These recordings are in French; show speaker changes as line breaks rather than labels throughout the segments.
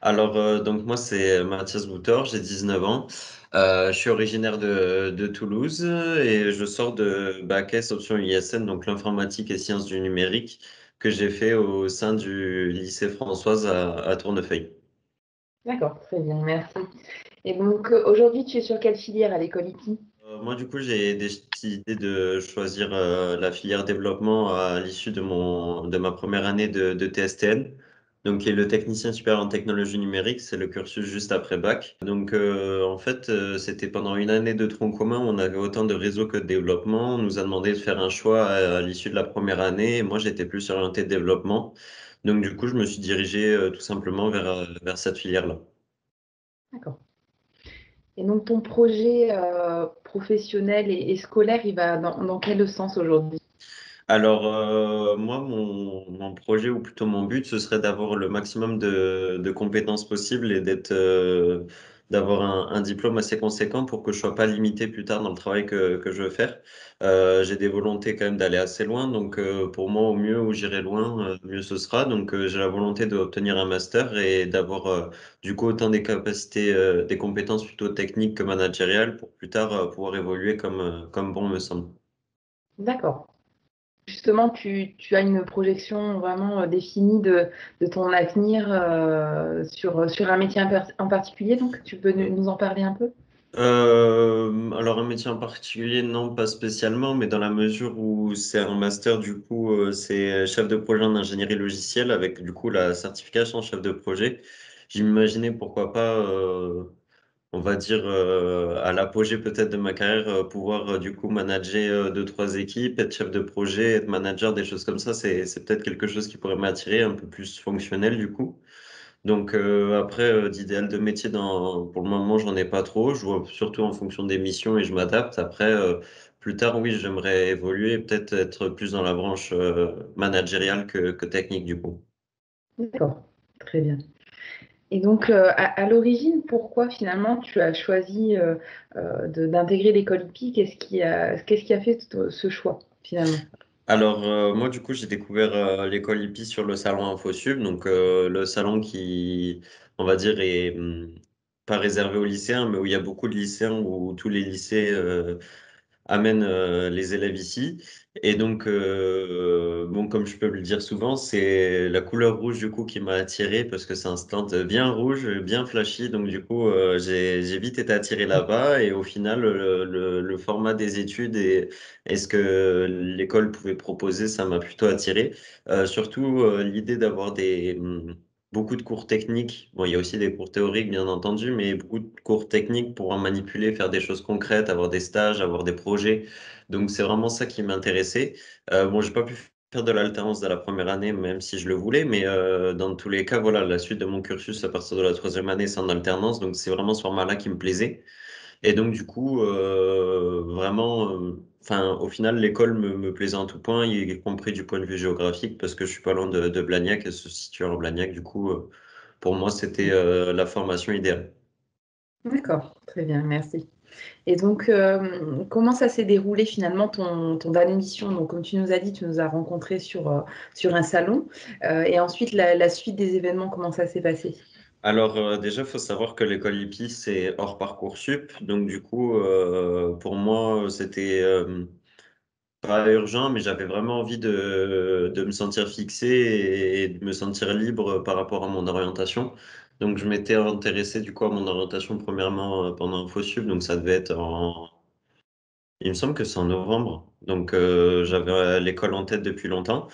Alors, donc moi, c'est Mathias Boutor, j'ai 19 ans. Je suis originaire de Toulouse et je sors de Bac S option ISN, donc l'informatique et sciences du numérique, que j'ai fait au sein du lycée Françoise à Tournefeuille.
D'accord, très bien, merci. Et donc aujourd'hui, tu es sur quelle filière à l'école IPI?
Moi, du coup, j'ai décidé de choisir la filière développement à l'issue de ma première année de TSTN, donc qui est le technicien supérieur en technologie numérique, c'est le cursus juste après bac. Donc, en fait, c'était pendant une année de tronc commun, on avait autant de réseau que de développement. On nous a demandé de faire un choix à l'issue de la première année, et moi, j'étais plus orienté développement. Donc, du coup, je me suis dirigé tout simplement vers cette filière-là.
D'accord. Et donc ton projet professionnel et scolaire, il va dans quel sens aujourd'hui?
Alors, moi, mon projet, ou plutôt mon but, ce serait d'avoir le maximum de compétences possibles et d'avoir un diplôme assez conséquent pour que je sois pas limité plus tard dans le travail que je veux faire. J'ai des volontés quand même d'aller assez loin, donc pour moi, au mieux où j'irai loin, mieux ce sera. Donc, j'ai la volonté d'obtenir un master et d'avoir du coup autant des capacités, des compétences plutôt techniques que managériales pour plus tard pouvoir évoluer comme bon me semble.
D'accord. Justement, tu as une projection vraiment définie de ton avenir sur un métier en particulier, donc tu peux nous en parler un peu?
Alors un métier en particulier, non, pas spécialement, mais dans la mesure où c'est un master, du coup, c'est chef de projet en ingénierie logicielle avec du coup la certification chef de projet. J'imaginais pourquoi pas, on va dire à l'apogée peut-être de ma carrière, pouvoir du coup manager deux, trois équipes, être chef de projet, être manager, des choses comme ça. C'est peut-être quelque chose qui pourrait m'attirer, un peu plus fonctionnel du coup. Donc après, d'idéal de métier pour le moment, j'en ai pas trop. Je vois surtout en fonction des missions et je m'adapte. Après, plus tard, oui, j'aimerais évoluer, et peut-être être plus dans la branche managériale que technique du coup.
D'accord, très bien. Et donc, à l'origine, pourquoi finalement tu as choisi d'intégrer l'école hippique? Qu'est-ce qui a fait ce choix finalement?
Alors moi, du coup, j'ai découvert l'école hippie sur le salon InfoSub, donc le salon qui, on va dire, est pas réservé aux lycéens, mais où il y a beaucoup de lycéens, où tous les lycées amène les élèves ici. Et donc, bon, comme je peux le dire souvent, c'est la couleur rouge du coup qui m'a attiré parce que c'est un stand bien rouge, bien flashy. Donc, du coup, j'ai vite été attiré là-bas. Et au final, le format des études et ce que l'école pouvait proposer, ça m'a plutôt attiré. Surtout, l'idée d'avoir beaucoup de cours techniques. Bon, il y a aussi des cours théoriques, bien entendu, mais beaucoup de cours techniques pour en manipuler, faire des choses concrètes, avoir des stages, avoir des projets. Donc, c'est vraiment ça qui m'intéressait. Bon, j'ai pas pu faire de l'alternance dans la première année, même si je le voulais, mais dans tous les cas, voilà, la suite de mon cursus à partir de la troisième année, c'est en alternance. Donc, c'est vraiment ce format-là qui me plaisait. Et donc, du coup, vraiment, enfin, au final, l'école me plaisait en tout point, y compris du point de vue géographique, parce que je suis pas loin de Blagnac, elle se situe en Blagnac. Du coup, pour moi, c'était la formation idéale.
D'accord, très bien, merci. Et donc, comment ça s'est déroulé finalement ton admission? Donc, comme tu nous as dit, tu nous as rencontrés sur un salon. Et ensuite, la suite des événements, comment ça s'est passé?
Alors, déjà, il faut savoir que l'école IPI, c'est hors Parcoursup. Donc, du coup, pour moi, c'était pas urgent, mais j'avais vraiment envie de me sentir fixé et de me sentir libre par rapport à mon orientation. Donc, je m'étais intéressé du coup à mon orientation premièrement pendant InfoSup, donc ça devait être il me semble que c'est en novembre. Donc, j'avais l'école en tête depuis longtemps.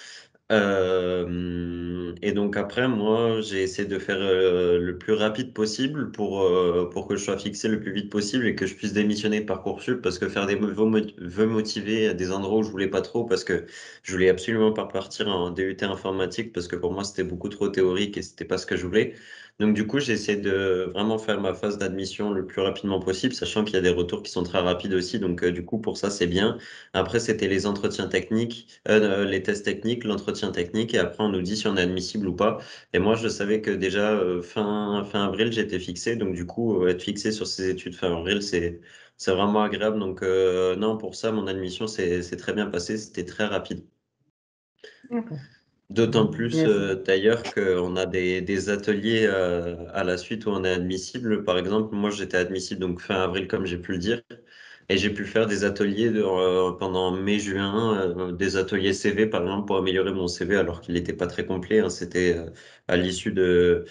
Et donc après, moi, j'ai essayé de faire le plus rapide possible pour que je sois fixé le plus vite possible et que je puisse démissionner de Parcoursup parce que faire des vœux motivés à des endroits où je voulais pas trop parce que je voulais absolument pas partir en DUT informatique parce que pour moi, c'était beaucoup trop théorique et c'était pas ce que je voulais. Donc du coup, j'ai essayé de vraiment faire ma phase d'admission le plus rapidement possible, sachant qu'il y a des retours qui sont très rapides aussi. Donc du coup, pour ça, c'est bien. Après, c'était les entretiens techniques, les tests techniques, l'entretien technique, et après, on nous dit si on est admissible ou pas. Et moi, je savais que déjà, fin avril, j'étais fixé. Donc, du coup, être fixé sur ces études fin avril, c'est vraiment agréable. Donc, non, pour ça, mon admission c'est très bien passé. C'était très rapide.
D'accord.
D'autant plus
Merci.
d'ailleurs qu'on a des ateliers à la suite où on est admissible. Par exemple, moi j'étais admissible donc fin avril comme j'ai pu le dire, et j'ai pu faire des ateliers pendant mai-juin, des ateliers CV par exemple pour améliorer mon CV alors qu'il n'était pas très complet, hein. C'était à l'issue de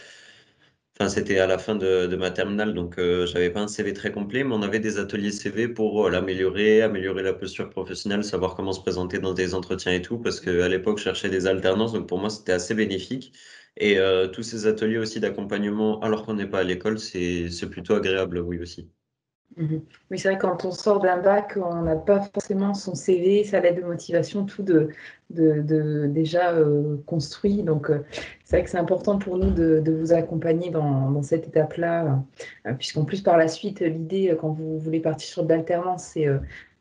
Enfin, c'était à la fin de ma terminale, donc j'avais pas un CV très complet, mais on avait des ateliers CV pour l'améliorer, améliorer la posture professionnelle, savoir comment se présenter dans des entretiens et tout, parce qu'à l'époque, je cherchais des alternances, donc pour moi, c'était assez bénéfique. Et tous ces ateliers aussi d'accompagnement, alors qu'on n'est pas à l'école, c'est plutôt agréable, oui aussi.
Mhm. Oui, c'est vrai, quand on sort d'un bac, on n'a pas forcément son CV, sa lettre de motivation, tout déjà construit. Donc, c'est vrai que c'est important pour nous de vous accompagner dans cette étape-là, puisqu'en plus, par la suite, l'idée, quand vous voulez partir sur de l'alternance, c'est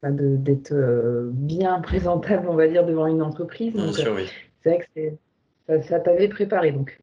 d'être bien présentable, on va dire, devant une entreprise.
Bien
Donc,
sûr, oui.
c'est vrai que ça t'avait préparé. Donc.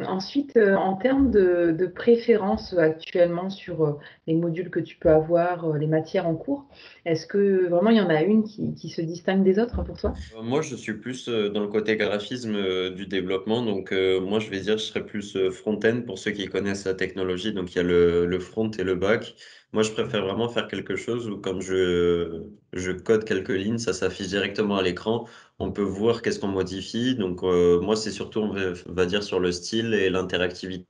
Ensuite, en termes de préférence actuellement sur les modules que tu peux avoir, les matières en cours, est-ce que vraiment il y en a une qui se distingue des autres pour toi?
Moi, je suis plus dans le côté graphisme du développement. Donc, moi, je vais dire, je serais plus front-end pour ceux qui connaissent la technologie. Donc, il y a le front et le back. Moi, je préfère vraiment faire quelque chose où, comme je code quelques lignes, ça s'affiche directement à l'écran. On peut voir qu'est-ce qu'on modifie. Donc, moi, c'est surtout, on va dire, sur le style et l'interactivité,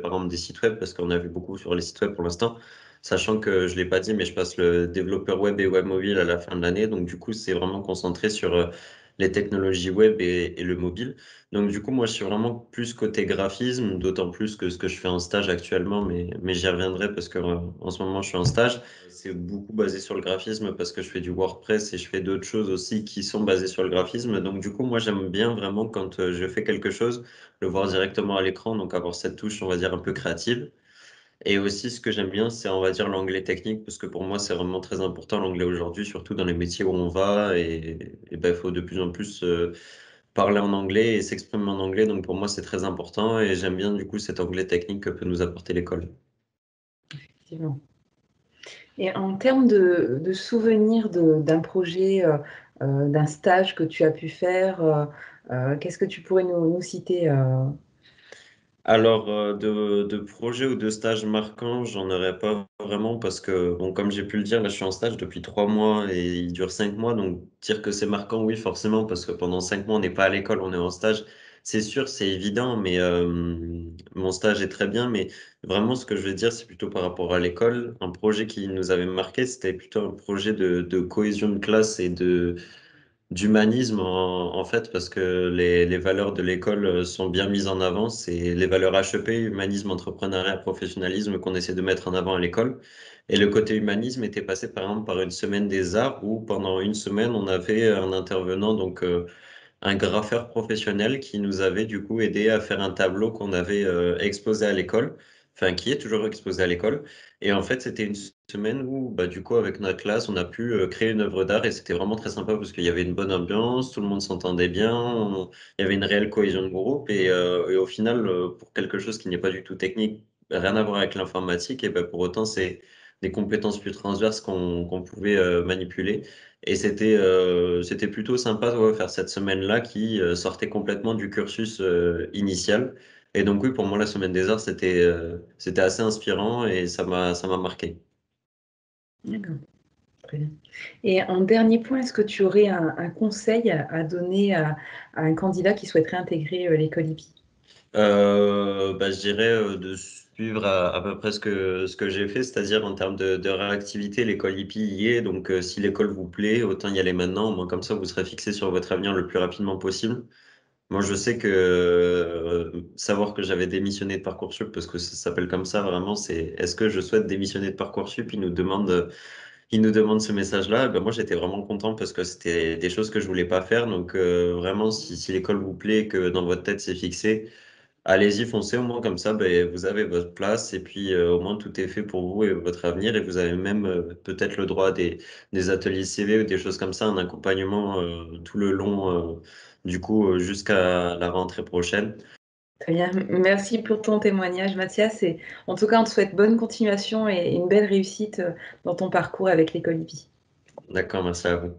par exemple, des sites web, parce qu'on a vu beaucoup sur les sites web pour l'instant. Sachant que je l'ai pas dit, mais je passe le développeur web et web mobile à la fin de l'année. Donc, du coup, c'est vraiment concentré sur les technologies web et le mobile. Donc, du coup, moi, je suis vraiment plus côté graphisme, d'autant plus que ce que je fais en stage actuellement, mais j'y reviendrai parce que en ce moment, je suis en stage. C'est beaucoup basé sur le graphisme parce que je fais du WordPress et je fais d'autres choses aussi qui sont basées sur le graphisme. Donc, du coup, moi, j'aime bien vraiment quand je fais quelque chose, le voir directement à l'écran, donc avoir cette touche, on va dire, un peu créative. Et aussi, ce que j'aime bien, c'est, on va dire, l'anglais technique, parce que pour moi, c'est vraiment très important, l'anglais aujourd'hui, surtout dans les métiers où on va. Et ben, il faut de plus en plus parler en anglais et s'exprimer en anglais. Donc, pour moi, c'est très important. Et j'aime bien, du coup, cet anglais technique que peut nous apporter l'école.
Effectivement. Et en termes de souvenirs d'un projet, d'un stage que tu as pu faire, qu'est-ce que tu pourrais nous citer?
Alors, de projets ou de stages marquants, j'en aurais pas vraiment parce que, bon, comme j'ai pu le dire, là, je suis en stage depuis 3 mois et il dure 5 mois. Donc, dire que c'est marquant, oui, forcément, parce que pendant 5 mois, on n'est pas à l'école, on est en stage. C'est sûr, c'est évident, mais mon stage est très bien. Mais vraiment, ce que je veux dire, c'est plutôt par rapport à l'école. Un projet qui nous avait marqué, c'était plutôt un projet de cohésion de classe et d'humanisme en fait parce que les valeurs de l'école sont bien mises en avant. C'est les valeurs HEP, humanisme, entrepreneuriat, professionnalisme qu'on essaie de mettre en avant à l'école. Et le côté humanisme était passé par exemple par une semaine des arts où pendant une semaine on avait un intervenant donc un graffeur professionnel qui nous avait du coup aidé à faire un tableau qu'on avait exposé à l'école, enfin qui est toujours exposé à l'école. Et en fait, c'était une semaine où, bah, du coup, avec notre classe, on a pu créer une œuvre d'art et c'était vraiment très sympa parce qu'il y avait une bonne ambiance, tout le monde s'entendait bien, il y avait une réelle cohésion de groupe et au final, pour quelque chose qui n'est pas du tout technique, rien à voir avec l'informatique, et ben pour autant, c'est des compétences plus transverses qu'on pouvait manipuler. Et c'était plutôt sympa de faire cette semaine-là qui sortait complètement du cursus initial. Et donc oui, pour moi, la semaine des arts, c'était assez inspirant et ça m'a marqué.
D'accord, très bien. Et en dernier point, est-ce que tu aurais un conseil à donner à un candidat qui souhaiterait intégrer l'école IPI?
Bah, je dirais de suivre à peu près ce que j'ai fait, c'est-à-dire en termes de réactivité, l'école IPI y est. Donc si l'école vous plaît, autant y aller maintenant. Au moins comme ça, vous serez fixé sur votre avenir le plus rapidement possible. Moi, je sais que savoir que j'avais démissionné de Parcoursup, parce que ça s'appelle comme ça vraiment, c'est est-ce que je souhaite démissionner de Parcoursup? Il nous demande ce message-là. Ben, moi, j'étais vraiment content parce que c'était des choses que je voulais pas faire. Donc, vraiment, si l'école vous plaît, que dans votre tête c'est fixé, allez-y, foncez. Au moins, comme ça, ben, vous avez votre place et puis au moins tout est fait pour vous et votre avenir. Et vous avez même peut-être le droit à des ateliers CV ou des choses comme ça, un accompagnement tout le long, du coup, jusqu'à la rentrée prochaine.
Très bien, merci pour ton témoignage, Mathias. Et en tout cas, on te souhaite bonne continuation et une belle réussite dans ton parcours avec l'école IPI.
D'accord, merci à vous.